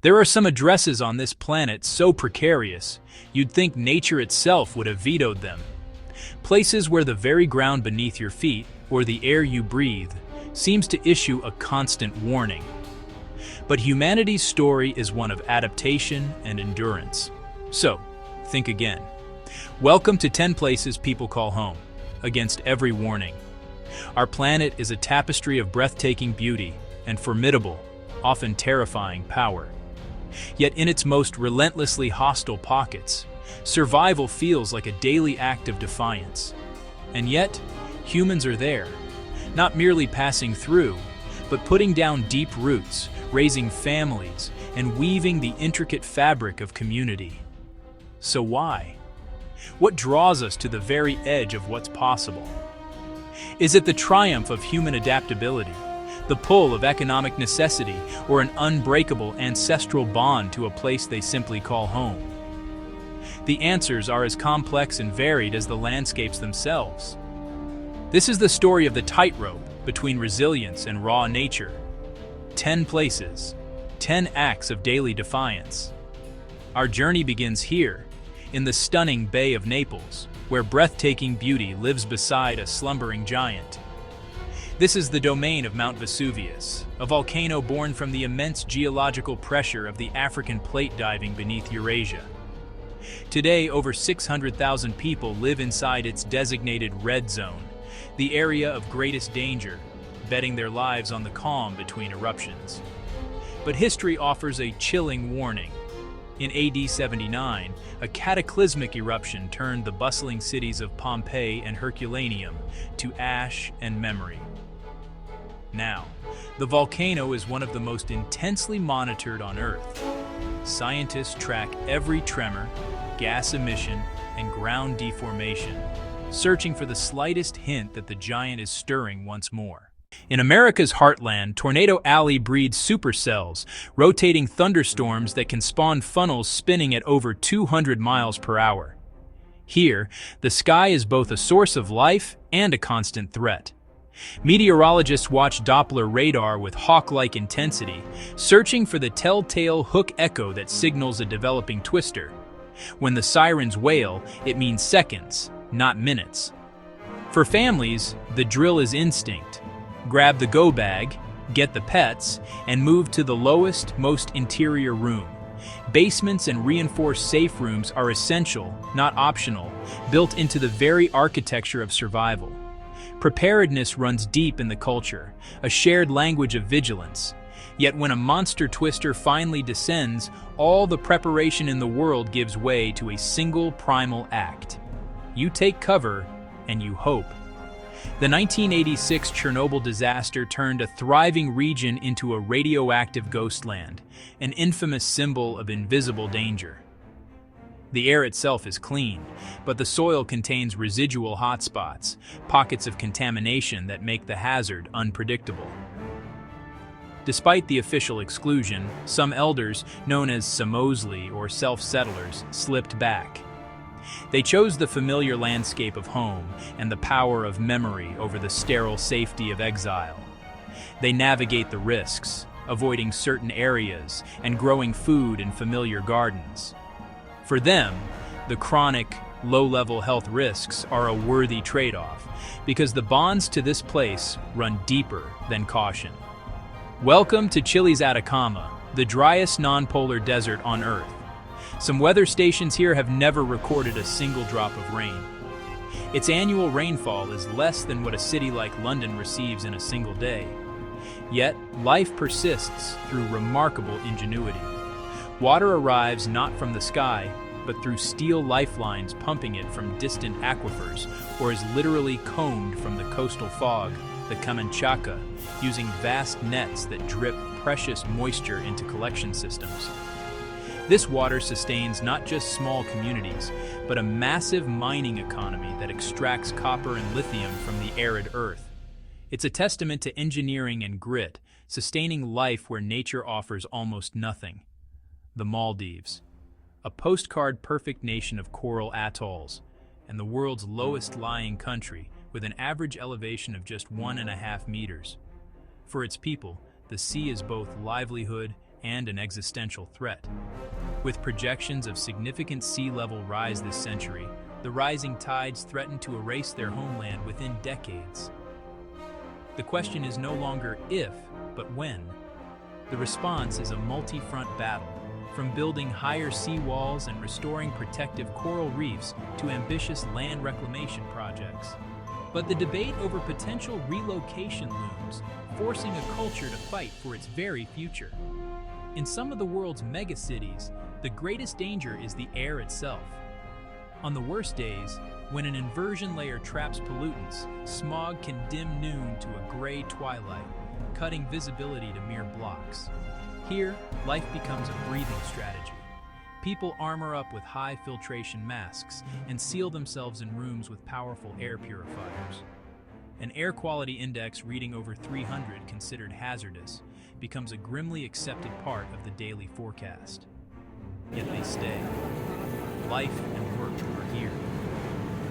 There are some addresses on this planet so precarious, you'd think nature itself would have vetoed them. Places where the very ground beneath your feet, or the air you breathe, seems to issue a constant warning. But humanity's story is one of adaptation and endurance. So, think again. Welcome to 10 places people call home, against every warning. Our planet is a tapestry of breathtaking beauty and formidable, often terrifying power. Yet in its most relentlessly hostile pockets, survival feels like a daily act of defiance. And yet, humans are there, not merely passing through, but putting down deep roots, raising families, and weaving the intricate fabric of community. So why? What draws us to the very edge of what's possible? Is it the triumph of human adaptability, the pull of economic necessity, or an unbreakable ancestral bond to a place they simply call home? The answers are as complex and varied as the landscapes themselves. This is the story of the tightrope between resilience and raw nature. 10 places, 10 acts of daily defiance. Our journey begins here, in the stunning Bay of Naples, where breathtaking beauty lives beside a slumbering giant. This is the domain of Mount Vesuvius, a volcano born from the immense geological pressure of the African plate diving beneath Eurasia. Today, over 600,000 people live inside its designated red zone, the area of greatest danger, betting their lives on the calm between eruptions. But history offers a chilling warning. In AD 79, a cataclysmic eruption turned the bustling cities of Pompeii and Herculaneum to ash and memory. Now, the volcano is one of the most intensely monitored on Earth. Scientists track every tremor, gas emission, and ground deformation, searching for the slightest hint that the giant is stirring once more. In America's heartland, Tornado Alley breeds supercells, rotating thunderstorms that can spawn funnels spinning at over 200 miles per hour. Here, the sky is both a source of life and a constant threat. Meteorologists watch Doppler radar with hawk-like intensity, searching for the telltale hook echo that signals a developing twister. When the sirens wail, it means seconds, not minutes. For families, the drill is instinct. Grab the go bag, get the pets, and move to the lowest, most interior room. Basements and reinforced safe rooms are essential, not optional, built into the very architecture of survival. Preparedness runs deep in the culture, a shared language of vigilance. Yet when a monster twister finally descends, all the preparation in the world gives way to a single primal act. You take cover, and you hope. The 1986 Chernobyl disaster turned a thriving region into a radioactive ghostland, an infamous symbol of invisible danger. The air itself is clean, but the soil contains residual hotspots, pockets of contamination that make the hazard unpredictable. Despite the official exclusion, some elders, known as Samozli or self-settlers, slipped back. They chose the familiar landscape of home and the power of memory over the sterile safety of exile. They navigate the risks, avoiding certain areas and growing food in familiar gardens. For them, the chronic, low-level health risks are a worthy trade-off because the bonds to this place run deeper than caution. Welcome to Chile's Atacama, the driest non-polar desert on Earth. Some weather stations here have never recorded a single drop of rain. Its annual rainfall is less than what a city like London receives in a single day. Yet, life persists through remarkable ingenuity. Water arrives not from the sky, but through steel lifelines pumping it from distant aquifers, or is literally combed from the coastal fog, the Camanchaca, using vast nets that drip precious moisture into collection systems. This water sustains not just small communities, but a massive mining economy that extracts copper and lithium from the arid earth. It's a testament to engineering and grit, sustaining life where nature offers almost nothing. The Maldives, a postcard-perfect nation of coral atolls, and the world's lowest-lying country with an average elevation of just 1.5 meters. For its people, the sea is both livelihood and an existential threat. With projections of significant sea level rise this century, the rising tides threaten to erase their homeland within decades. The question is no longer if, but when. The response is a multi-front battle, from building higher seawalls and restoring protective coral reefs to ambitious land reclamation projects. But the debate over potential relocation looms, forcing a culture to fight for its very future. In some of the world's megacities, the greatest danger is the air itself. On the worst days, when an inversion layer traps pollutants, smog can dim noon to a gray twilight, cutting visibility to mere blocks. Here, life becomes a breathing strategy. People armor up with high filtration masks and seal themselves in rooms with powerful air purifiers. An air quality index reading over 300 considered hazardous becomes a grimly accepted part of the daily forecast. Yet they stay. Life and work are here.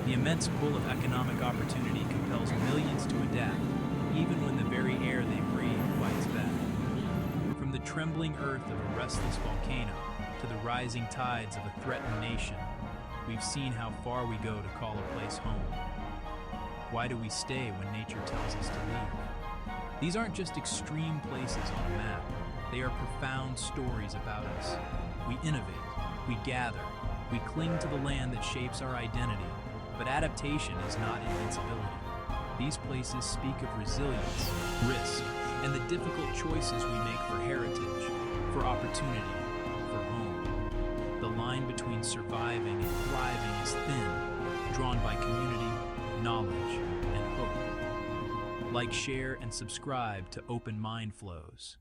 The immense pull of economic opportunity compels millions to adapt, even when the very air they breathe fights back. From the trembling earth of a restless volcano to the rising tides of a threatened nation, we've seen how far we go to call a place home. Why do we stay when nature tells us to leave? These aren't just extreme places on a map. They are profound stories about us. We innovate, we gather, we cling to the land that shapes our identity, but adaptation is not invincibility. These places speak of resilience, risk, and the difficult choices we make for heritage, for opportunity, for home. The line between surviving and thriving is thin, drawn by community, knowledge, and hope. Like, share, and subscribe to Open Mind Flows.